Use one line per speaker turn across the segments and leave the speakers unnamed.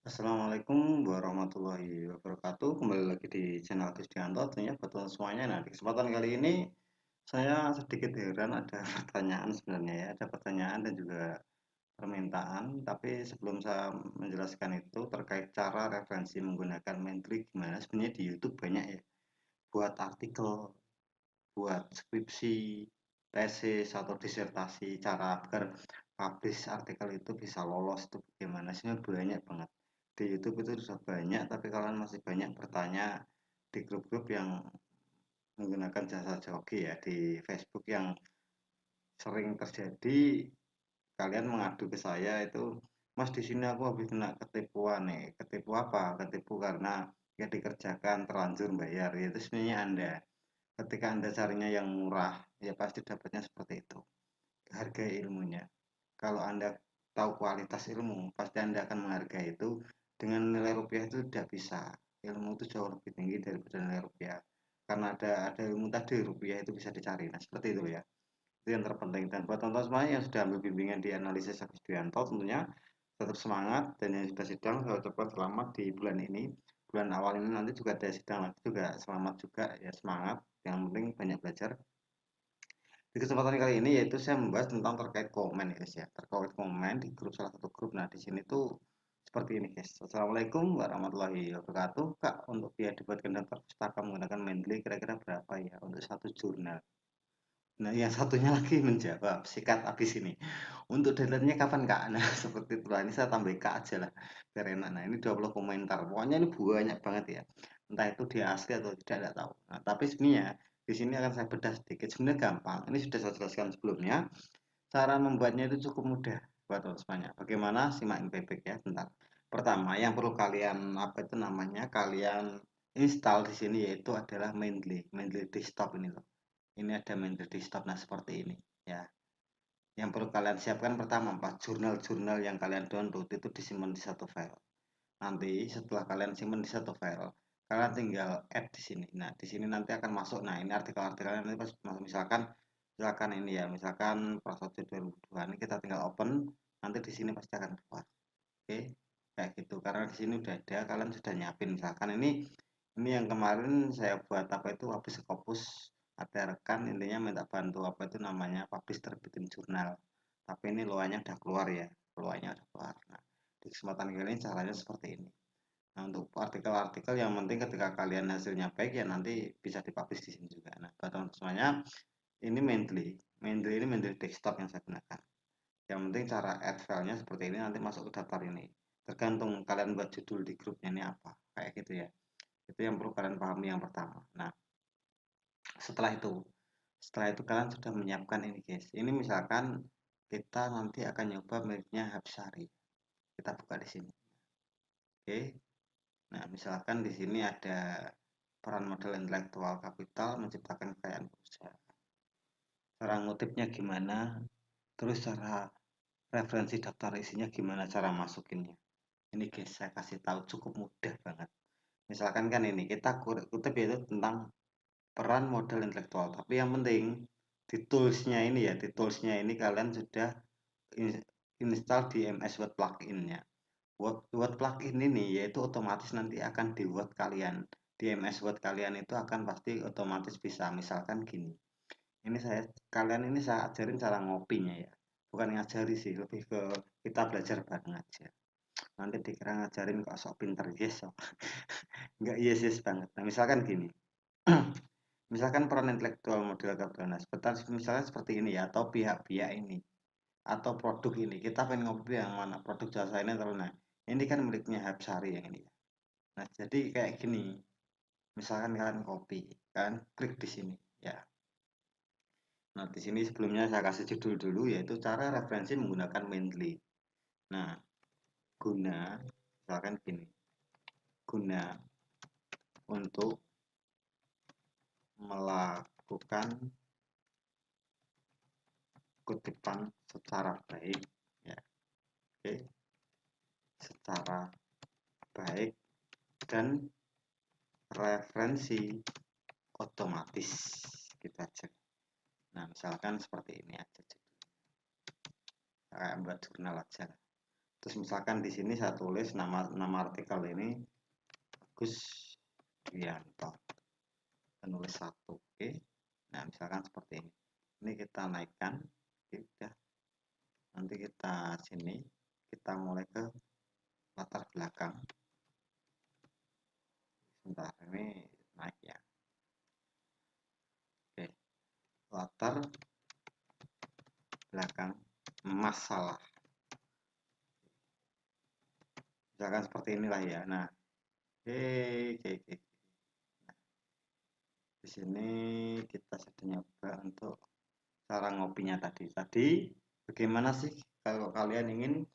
Assalamualaikum warahmatullahi wabarakatuh. Kembali lagi di channel Kristianto, tentunya buat teman semuanya. Nah, di kesempatan kali ini saya sedikit heran ada pertanyaan sebenarnya ya, ada pertanyaan dan juga permintaan. Tapi sebelum saya menjelaskan itu terkait cara referensi menggunakan Mendeley gimana, sebenarnya di YouTube banyak ya, buat artikel, buat skripsi, tesis atau disertasi, cara agar publish artikel itu bisa lolos itu bagaimana sih, banyak banget di YouTube itu sudah banyak. Tapi kalian masih banyak bertanya di grup-grup yang menggunakan jasa joki ya, di Facebook yang sering terjadi. Kalian mengadu ke saya itu, Mas, di sini aku habis kena ketipuan nih. Ketipu apa? Ketipu karena ya dikerjakan terlanjur bayar. Ya, itu sebenarnya Anda, ketika Anda carinya yang murah, ya pasti dapatnya seperti itu. Hargai ilmunya. Kalau Anda tahu kualitas ilmu, pasti Anda akan menghargai itu. Dengan nilai rupiah itu tidak bisa. Ilmu itu jauh lebih tinggi daripada nilai rupiah. Karena ada ilmu tadi, rupiah itu bisa dicari. Nah, seperti itu ya. Itu yang terpenting. Dan buat teman-teman semuanya yang sudah ambil bimbingan di analisis Agus Duyanto, tentunya tetap semangat. Dan yang sudah sidang, saya ucapkan selamat di bulan ini. Bulan awal ini nanti juga ada sidang lagi juga. Selamat juga ya, semangat. Yang penting banyak belajar. Di kesempatan kali ini yaitu saya membahas tentang terkait komen ya guys ya, terkait komen di grup, salah satu grup. Nah, di sini tuh seperti ini guys. Assalamualaikum warahmatullahi wabarakatuh. Kak, untuk biaya dibuatkan daftar pustaka menggunakan Mendeley kira-kira berapa ya untuk satu jurnal? Nah, yang satunya lagi menjawab, sikat habis ini. Untuk deadline-nya kapan Kak? Nah, seperti itu lah. Ini saya tambah Kak aja lah, biar enak. Nah, ini 20 komentar. Pokoknya ini banyak banget ya. Entah itu dia asli atau tidak tahu. Nah, tapi sebenarnya di sini akan saya bedah sedikit. Sebenarnya gampang. Ini sudah saya jelaskan sebelumnya. Cara membuatnya itu cukup mudah buat teman semuanya. Bagaimana? Simak baik-baik ya, bentar. Pertama, yang perlu kalian apa itu namanya? Kalian install di sini yaitu adalah Mendeley desktop ini loh. Ini ada Mendeley desktop, nah seperti ini ya. Yang perlu kalian siapkan pertama, Pak, jurnal-jurnal yang kalian download itu disimpan di satu file. Nanti setelah kalian simpan di satu file, kalian tinggal add di sini. Nah, di sini nanti akan masuk. Nah, ini artikel-artikelnya nanti pas misalkan ini ya, misalkan Prasojo 2002. Ini kita tinggal open, nanti di sini pasti akan keluar. Oke, kayak gitu. Karena di sini udah ada, kalian sudah nyiapin. Misalkan ini yang kemarin saya buat apa itu, habis Scopus, ada rekan intinya minta bantu apa itu namanya publish terbitin jurnal. Tapi ini loanya udah keluar ya, loanya udah keluar. Nah, di kesempatan kali ini caranya seperti ini. Nah, untuk artikel-artikel yang penting ketika kalian hasilnya baik ya nanti bisa dipublish di sini juga. Nah, buat teman semuanya, ini Mendeley ini Mendeley desktop yang saya gunakan. Yang penting cara add filenya seperti ini, nanti masuk ke daftar ini. Tergantung kalian buat judul di grupnya ini apa, kayak gitu ya. Itu yang perlu kalian pahami yang pertama. Nah, setelah itu, setelah itu kalian sudah menyiapkan ini guys. Ini misalkan kita nanti akan nyoba miliknya Hapsari. Kita buka di sini. Oke. Nah, misalkan di sini ada peran modal intelektual kapital menciptakan kekayaan berusaha. Cara ngutipnya gimana? Terus cara referensi daftar isinya gimana, cara masukinnya? Ini guys, saya kasih tahu cukup mudah banget. Misalkan kan ini kita kutip itu tentang peran modal intelektual. Tapi yang penting di toolsnya ini ya, di toolsnya ini kalian sudah install di MS Word plugin-nya. Word plugin ini yaitu otomatis nanti akan di Word kalian. Di MS Word kalian itu akan pasti otomatis bisa. Misalkan gini. Ini kalian ini saya ajarin cara ngopinya ya. Bukan ngajari sih, lebih ke kita belajar bareng aja. Nanti dikira ngajarin kok sok pinter, yes sok. Enggak, yes yes banget. Nah, misalkan gini. Misalkan peran intelektual model Gabrana, misalnya seperti ini ya, atau pihak-pihak ini, atau produk ini. Kita pengen ngopi yang mana? Produk jasa ini atau nah. Ini kan miliknya Hapsari yang ini. Nah, jadi kayak gini. Misalkan kalian kopi, kalian klik di sini ya. Nah, di sini sebelumnya saya kasih judul dulu yaitu cara referensi menggunakan Mendeley. Nah, guna misalkan gini. Guna untuk melakukan kutipan secara baik ya. Oke, secara baik dan referensi otomatis gitu aja. Nah, misalkan seperti ini aja, kayak buat jurnal aja. Terus misalkan di sini saya tulis nama artikel ini Agus Wianto, penulis 1. Oke. Nah, misalkan seperti ini. Ini kita naikkan. Oke, udah. Nanti kita sini, kita mulai ke latar belakang. Sebentar, ini naik ya. Oke. Latar belakang masalah. Misalkan seperti inilah ya. Nah, oke. Di sini kita sedang nyoba untuk cara ngopinya tadi. Bagaimana sih kalau kalian ingin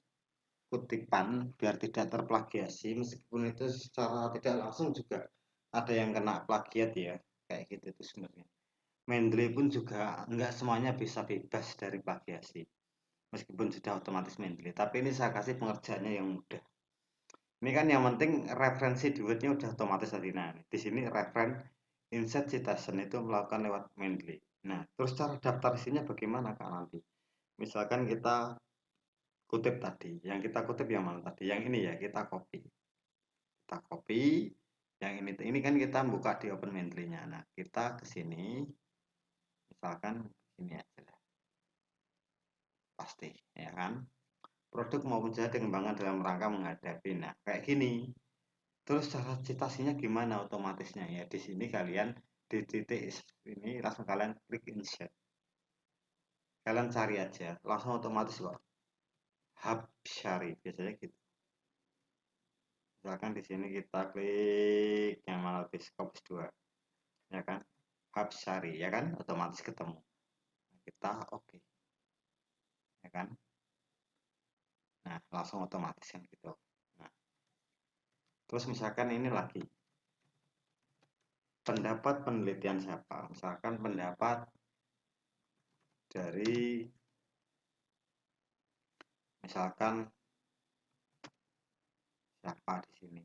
kutipan biar tidak terplagiasi, meskipun itu secara tidak langsung juga ada yang kena plagiat ya, kayak gitu itu sebenarnya. Mendeley pun juga nggak semuanya bisa bebas dari plagiasi, meskipun sudah otomatis Mendeley. Tapi ini saya kasih pengerjaannya yang mudah. Ini kan yang penting referensi di Word-nya udah otomatis tadi. Nah, di sini referen insert citation itu melakukan lewat Mendeley. Nah, terus cara daftar isinya bagaimana Kak nanti? Misalkan kita kutip tadi, yang kita kutip yang mana tadi? Yang ini ya, kita copy. Yang ini kan kita buka di Open Mendeley-nya. Nah, kita ke sini, misalkan ini aja lah, pasti, ya kan? Produk maupun jasa dikembangkan dalam rangka menghadapi. Nah, kayak gini. Terus cara citasinya gimana otomatisnya ya? Di sini kalian di titik ini langsung kalian klik insert. Kalian cari aja, langsung otomatis kok. Habsyari biasanya gitu. Misalkan di sini kita klik yang mana Scopus 2, ya kan? Habsyari, ya kan? Otomatis ketemu. Kita oke, ya kan? Nah, langsung otomatis kan gitu. Nah, terus misalkan ini lagi pendapat penelitian siapa? Misalkan pendapat dari misalkan siapa di sini?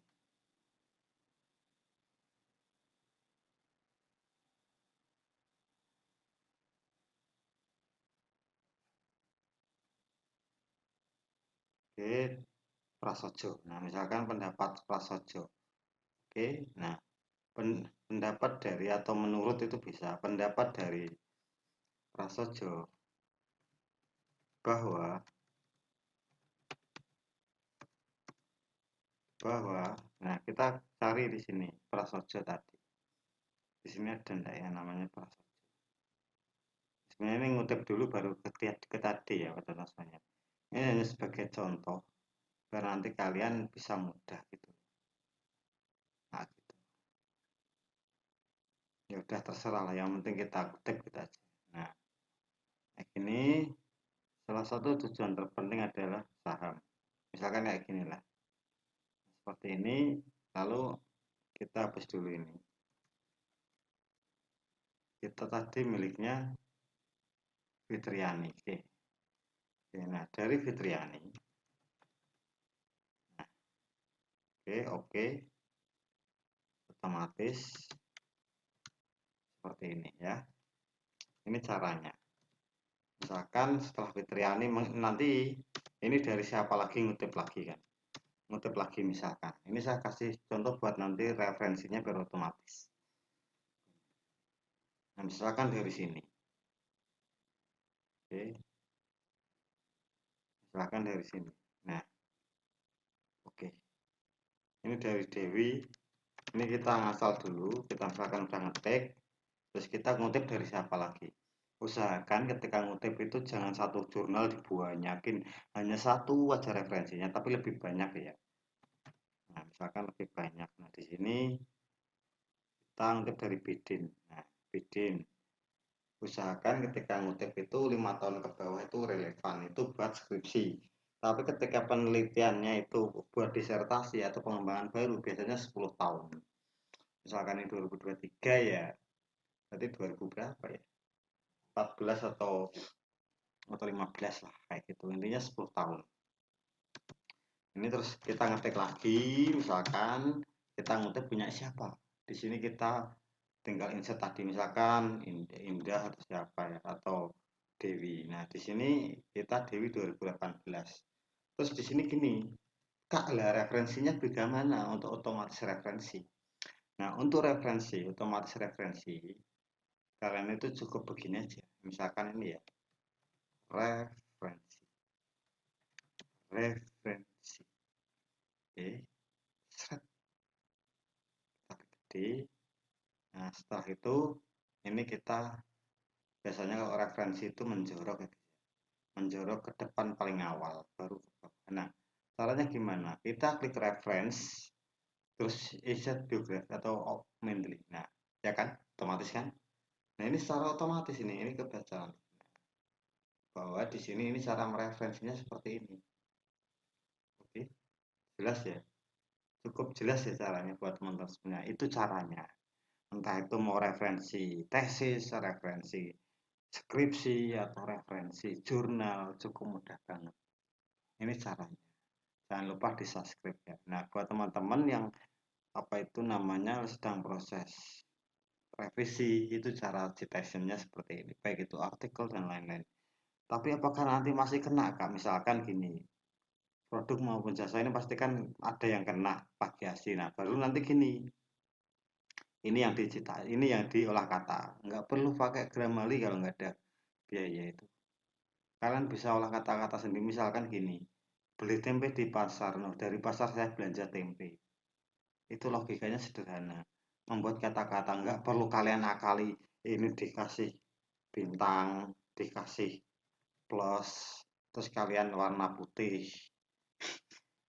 Oke, Prasojo. Nah, misalkan pendapat Prasojo. Oke, nah pendapat dari atau menurut itu bisa. Pendapat dari Prasojo bahwa nah kita cari di sini Prasojo tadi. Di sini ada enggak ya namanya Prasojo. Sebenarnya ini ngutip dulu baru ke tadi ya pada rasanya. Ini hanya sebagai contoh biar nanti kalian bisa mudah gitu. Nah, gitu. Ya udah terserah lah, yang penting kita kutip kita aja. Nah, kayak gini salah satu tujuan terpenting adalah saham. Misalkan kayak gini lah. Seperti ini, lalu kita hapus dulu ini. Kita tadi miliknya Fitriani. Oke. Nah, dari Fitriani. Nah, oke. Otomatis seperti ini ya. Ini caranya. Misalkan setelah Fitriani nanti ini dari siapa lagi ngutip lagi kan. Ngutip lagi misalkan. Ini saya kasih contoh buat nanti referensinya biar otomatis. Nah, misalkan dari sini. Oke. Misalkan dari sini. Nah, oke. Ini dari Dewi. Ini kita ngasal dulu, kita misalkan udah ngetik, terus kita ngutip dari siapa lagi. Usahakan ketika ngutip itu jangan satu jurnal dibanyakin, hanya satu aja referensinya, tapi lebih banyak ya. Nah, misalkan lebih banyak. Nah, di sini kita ngutip dari Bidin. Nah, Bidin. Usahakan ketika ngutip itu 5 tahun ke bawah itu relevan, itu buat skripsi. Tapi ketika penelitiannya itu buat disertasi atau pengembangan baru biasanya 10 tahun. Misalkan ini 2023 ya, berarti 2000 berapa ya? 14 atau 15 lah kayak gitu. Intinya 10 tahun. Ini terus kita ngetik lagi, misalkan kita ngutip punya siapa. Di sini kita tinggal insert tadi misalkan Indah atau siapa ya atau Dewi. Nah, di sini kita Dewi 2018. Terus di sini gini, Kak, lah referensinya bagaimana untuk otomatis referensi? Nah, untuk referensi, otomatis referensi, kalian itu cukup begini aja. Misalkan ini ya, referensi, referensi. Oke, seret, tarik gede. Nah, setelah itu, ini kita biasanya kalau referensi itu menjorok ya, menjorok ke depan paling awal, baru ke bawah. Nah, caranya gimana? Kita klik reference, terus insert biografi atau augment. Nah, ya kan, otomatis kan? Nah, ini secara otomatis ini kebaca bahwa di sini ini cara mereferensinya seperti ini. Oke, jelas ya? Cukup jelas ya caranya buat teman-teman sebenarnya. Itu caranya. Entah itu mau referensi tesis, referensi skripsi, atau referensi jurnal, cukup mudah banget. Ini caranya. Jangan lupa di subscribe ya. Nah, buat teman-teman yang apa itu namanya sedang proses revisi, itu cara citationnya seperti ini. Baik itu artikel dan lain-lain. Tapi apakah nanti masih kena, Kak? Misalkan gini, produk maupun jasa ini pasti kan ada yang kena plagiasi. Nah, baru nanti gini, ini yang digital, ini yang diolah kata. Nggak perlu pakai Grammarly kalau nggak ada biaya itu. Kalian bisa olah kata-kata sendiri. Misalkan gini, beli tempe di pasar. Nah, dari pasar saya belanja tempe. Itu logikanya sederhana. Membuat kata-kata nggak perlu kalian akali. Ini dikasih bintang, dikasih plus, terus kalian warna putih.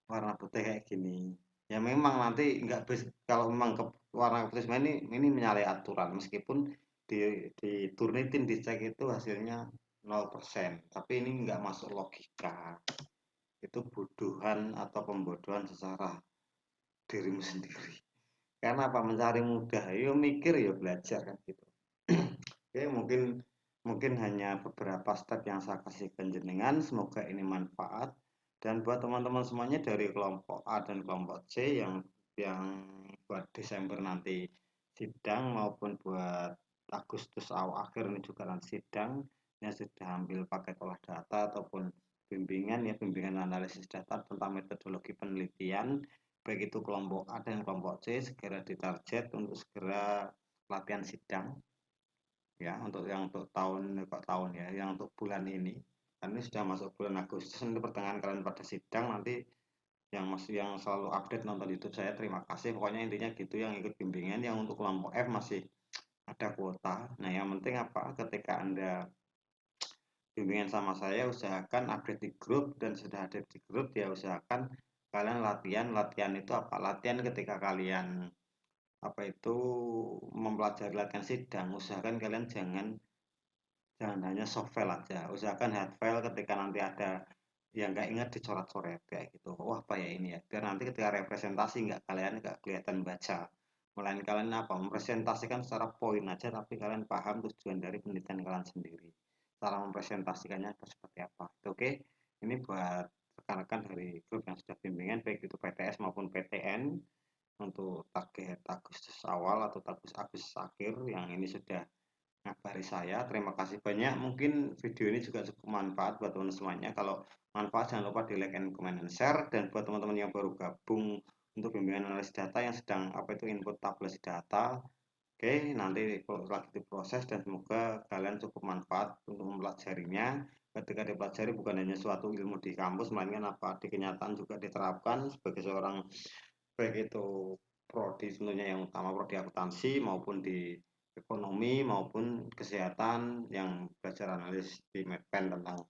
Warna putih kayak gini. Ya memang nanti nggak kalau memang ke warna putih ini menyalahi aturan meskipun di diturnitin dicek itu hasilnya 0%. Tapi ini nggak masuk logika. Itu bodohan atau pembodohan secara dirimu sendiri. Karena apa? Mencari mudah. Yo mikir yo belajar kan gitu. Oke, mungkin mungkin hanya beberapa step yang saya kasih ke jenengan. Semoga ini manfaat. Dan buat teman-teman semuanya dari kelompok A dan kelompok C yang buat Desember nanti sidang maupun buat Agustus awal akhir ini juga nanti sidang yang sudah ambil paket olah data ataupun bimbingan analisis data tentang metodologi penelitian baik itu kelompok A dan kelompok C segera ditarget untuk segera latihan sidang ya untuk tahun ya yang untuk bulan ini kan ini sudah masuk bulan Agustus nanti pertengahan kalian pada sidang nanti yang selalu update nonton YouTube saya terima kasih pokoknya intinya gitu yang ikut bimbingan yang untuk kelompok F masih ada kuota nah yang penting apa ketika Anda bimbingan sama saya usahakan update di grup dan sudah ada di grup ya usahakan kalian latihan itu apa latihan ketika kalian apa itu mempelajari latihan sidang usahakan kalian jangan hanya soft file aja usahakan hard file ketika nanti ada yang nggak ingat dicoret-coret kayak gitu wah apa ya ini ya biar nanti ketika representasi nggak kelihatan baca melainkan kalian apa mempresentasikan secara poin aja tapi kalian paham tujuan dari penelitian kalian sendiri cara mempresentasikannya seperti apa oke ini buat rekan-rekan dari grup yang sudah bimbingan baik itu PTS maupun PTN untuk target Agustus awal atau Agustus akhir yang ini sudah ngabari saya. Terima kasih banyak. Mungkin video ini juga cukup manfaat buat teman semuanya. Kalau manfaat jangan lupa di like and comment and share. Dan buat teman-teman yang baru gabung untuk bimbingan analisis data yang sedang apa itu input tabulasi data. Oke, nanti lagi diproses dan semoga kalian cukup manfaat untuk mempelajarinya. Ketika dipelajari bukan hanya suatu ilmu di kampus, melainkan apa di kenyataan juga diterapkan sebagai seorang baik itu prodi tentunya yang utama prodi akuntansi maupun di ekonomi maupun kesehatan yang belajar analis di Medpen tentang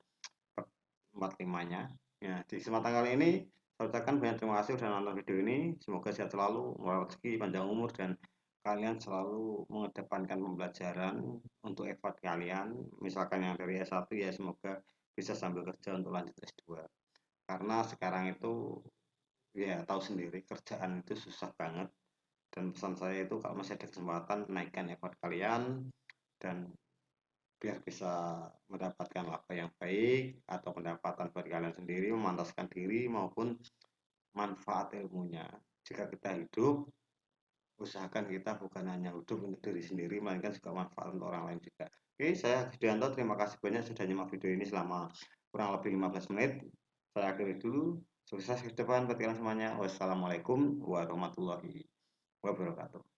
45-nya. Ya, di kesempatan kali ini saya ucapkan banyak terima kasih sudah nonton video ini. Semoga sehat selalu, murah rezeki, panjang umur dan kalian selalu mengedepankan pembelajaran untuk ekvat kalian. Misalkan yang dari S1 ya semoga bisa sambil kerja untuk lanjut S2. Karena sekarang itu ya tahu sendiri kerjaan itu susah banget dan pesan saya itu kalau masih ada kesempatan naikkan effort kalian dan biar bisa mendapatkan laba yang baik atau pendapatan bagi kalian sendiri memantaskan diri maupun manfaat ilmunya jika kita hidup usahakan kita bukan hanya hidup untuk diri sendiri melainkan juga manfaat untuk orang lain juga oke saya Gusdianto terima kasih banyak sudah nyimak video ini selama kurang lebih 15 menit saya akhiri dulu. Sukses ke depan buat kalian semuanya. Wassalamualaikum warahmatullahi wabarakatuh.